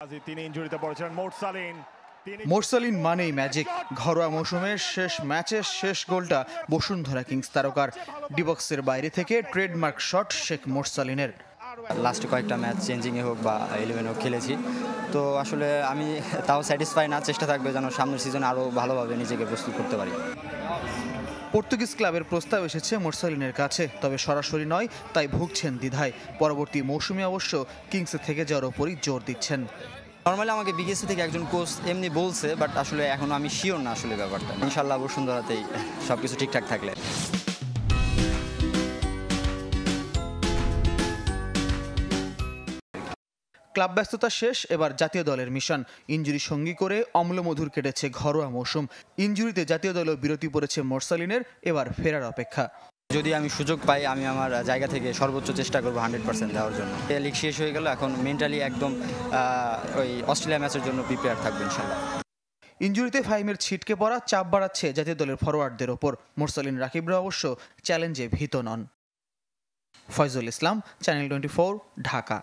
তিনি ইনজুরিতে পড়েছেন। মোরসালিন মানেই ম্যাজিক। ঘরোয়া মৌসুমের শেষ ম্যাচে শেষ গোলটা বসুন্ধরা কিংস তারকার। ডিবক্সের বাইরে থেকে ট্রেডমার্ক শট শেখ মোরসালিনের। লাস্টে কয়েকটা ম্যাচ চেঞ্জিংয়ে হোক বা 11 হোক খেলেছি, তো আসলে আমি তাও স্যাটিসফাই না। চেষ্টা থাকবে যেন সামনের সিজনে আরও ভালোভাবে নিজেকে প্রস্তুত করতে পারি। পর্তুগিজ ক্লাবের প্রস্তাব এসেছে মোরসালিনের কাছে, তবে সরাসরি নয়, তাই ভুগছেন দ্বিধায়। পরবর্তী মৌসুমে অবশ্য কিংসে থেকে যাওয়ার ওপরই জোর দিচ্ছেন। নর্মালি আমাকে বিকেএসসি থেকে একজন কোচ এমনি বলছে, বাট আসলে এখনও আমি শিওর না আসলে ব্যাপারটা। ইনশাল্লাহ বসুন্ধরাতেই সব কিছু ঠিকঠাক থাকলে। ক্লাব ব্যস্ততা শেষ, এবার জাতীয় দলের মিশন। ইনজুরি সঙ্গী করে অম্লমধুর কেটেছে ঘরোয়া মৌসুম। ইনজুরিতে জাতীয় দলেও বিরতি পড়েছে মোরসালিনের, এবার ফেরার অপেক্ষা। যদি আমি সুযোগ পাই, আমি আমার জায়গা থেকে সর্বোচ্চ চেষ্টা করবো 100% দেওয়ার জন্য। লিগ শেষ হয়ে গেল, এখন মেন্টালি একদম ওই অস্ট্রেলিয়া ম্যাচের জন্য প্রিপেয়ার থাকবো ইনশাল্লাহ। ইনজুরিতে ফাহিমের ছিটকে পড়া চাপ বাড়াচ্ছে জাতীয় দলের ফরোয়ার্ডদের ওপর। মোরসালিন রাকিবরা অবশ্য চ্যালেঞ্জে ভীত নন। ফয়জুল ইসলাম, চ্যানেল 24, ঢাকা।